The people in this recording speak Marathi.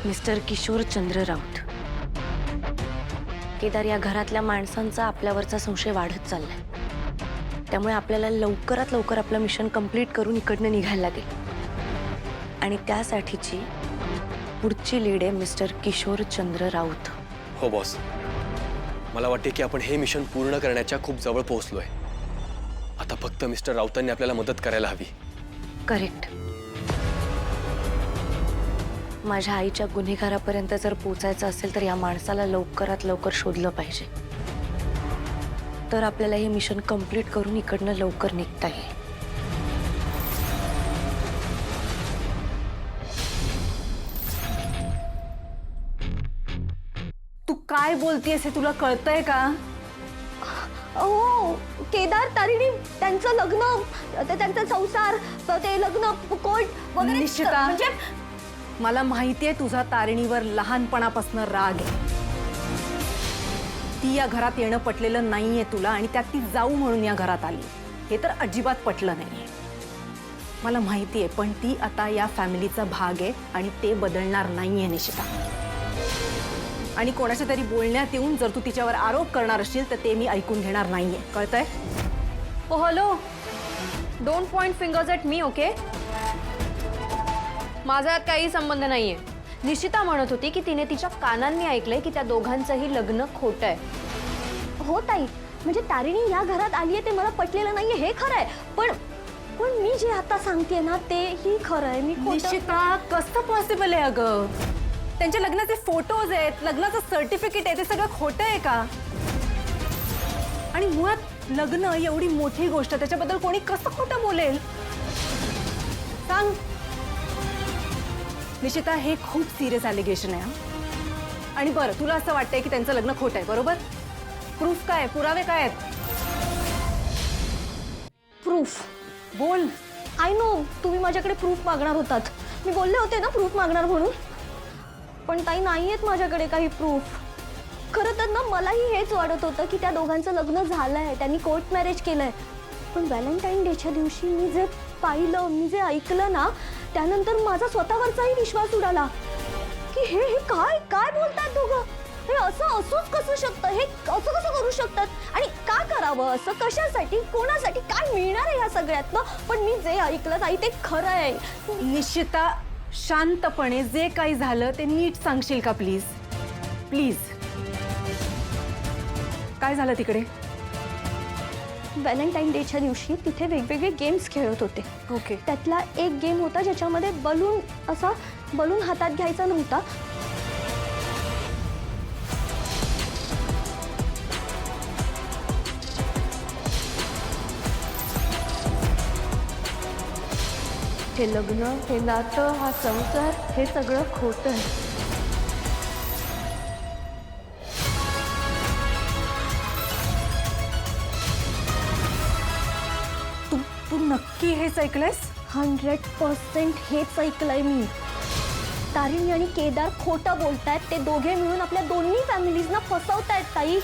मिस्टर किशोर चंद्र राऊत। केदार, या घरातल्या माणसांचा आपल्यावरचा संशय वाढत चाललाय, त्यामुळे आपल्याला लवकरात लवकर आपलं मिशन कंप्लीट करून इकडनं निघायला लागेल। आणि त्यासाठीची पुढची लीड आहे मिस्टर किशोर चंद्र राऊत। हो बॉस, मला वाटते की आपण हे मिशन पूर्ण करण्याच्या खूप जवळ पोहोचलोय। आता फक्त मिस्टर राऊतांनी आपल्याला मदत करायला हवी। करेक्ट। माझ्या आईच्या गुन्हेगारापर्यंत जर पोचायचं असेल तर या माणसाला लवकरात लवकर शोधलं पाहिजे, तर आपल्याला हे मिशन कंप्लीट करून इकडनं लवकर निघता येईल। तू काय बोलतेयस हे तुला कळतंय का? हो, केदार तारिणी त्यांचं लग्न, त्यांचा संसार, ते लग्न कोर्ट वगैरे निश्चिता, म्हणजे मला माहितीये तुझा तारिणीवर लहानपणापासून राग आहे। ती या घरात येणं पटलेलं नाहीये तुला, आणि त्यात ती जाऊ म्हणून या घरात आली, हे तर अजिबात पटलं नाहीये। मला माहितीये, पण ती आता या फॅमिलीचा भाग आहे आणि ते बदलणार नाहीये निशिता। आणि कोणाच्या तरी बोलण्यात येऊन जर तू तिच्यावर आरोप करणार असशील तर ते मी ऐकून घेणार नाहीये, कळतंय? Oh hello, don't point fingers at me, okay? माझा यात काही संबंध नाहीये। निशिता म्हणत होती की तिने तिच्या कानांनी ऐकलंय की त्या दोघांचंही लग्न खोटं आहे। हो ताई, म्हणजे तारिणी या घरात आली आहे ते मला पटलेलं नाहीये, हे खरं आहे, पण पण मी जे आता सांगते ना ते ही खरं आहे। मी निशिता, कसं पॉसिबल आहे अगं? त्यांच्या लग्नाचे फोटोज आहेत, लग्नाचं सर्टिफिकेट आहे, ते सगळं खोटं आहे का? आणि मुळात लग्न एवढी मोठी गोष्ट, त्याच्याबद्दल कोणी कसं खोटं बोलेल? सांग निशिता, हे खूप सिरियस ॲलिगेशन आहे हा। आणि बरं, तुला असं वाटतंय की त्यांचं लग्न खोटं आहे, बरोबर? प्रूफ काय, पुरावे काय आहेत? प्रूफ बोल। आय नो, तुम्ही माझ्याकडे प्रूफ मागणार होतात, मी बोलले होते ना प्रूफ मागणार म्हणून, पण ताई नाहीयेत माझ्याकडे काही प्रूफ। खरं तर ना मलाही हेच वाटत होतं की त्या दोघांचं लग्न झालंय, त्यांनी कोर्ट मॅरेज केलंय, पण व्हॅलेंटाईन डेच्या दिवशी मी जे पाहिलं, मी जे ऐकलं ना, त्यानंतर माझा स्वतःवरचाही विश्वास उडाला की हे काय काय बोलतात दोघं, हे असं असूच कसं शकतं, हे असं कसं करू शकतात, आणि का करावं असं, कशासाठी, कोणासाठी, काय मिळणार आहे ह्या सगळ्यातनं? पण मी जे ऐकलं ताई ते खरं आहे। निशिता, शांतपणे जे काही झालं ते नीट सांगशील का प्लीज? प्लीज, काय झालं तिकडे? व्हॅलेंटाईन डेच्या दिवशी तिथे वेगवेगळे गेम्स खेळत होते। ओके। त्यातला एक गेम होता ज्याच्यामध्ये बलून हातात घ्यायचा नव्हता, हे लग्न, हे नातं, हा संसार, हे सगळं खोटं आहे। तू नक्की हेच ऐकलंयस? 100% हेच ऐकलंय मी। तारिणी आणि केदार खोटं बोलतायत, ते दोघे मिळून आपल्या दोन्ही फॅमिलीजना फसवतायत ताई।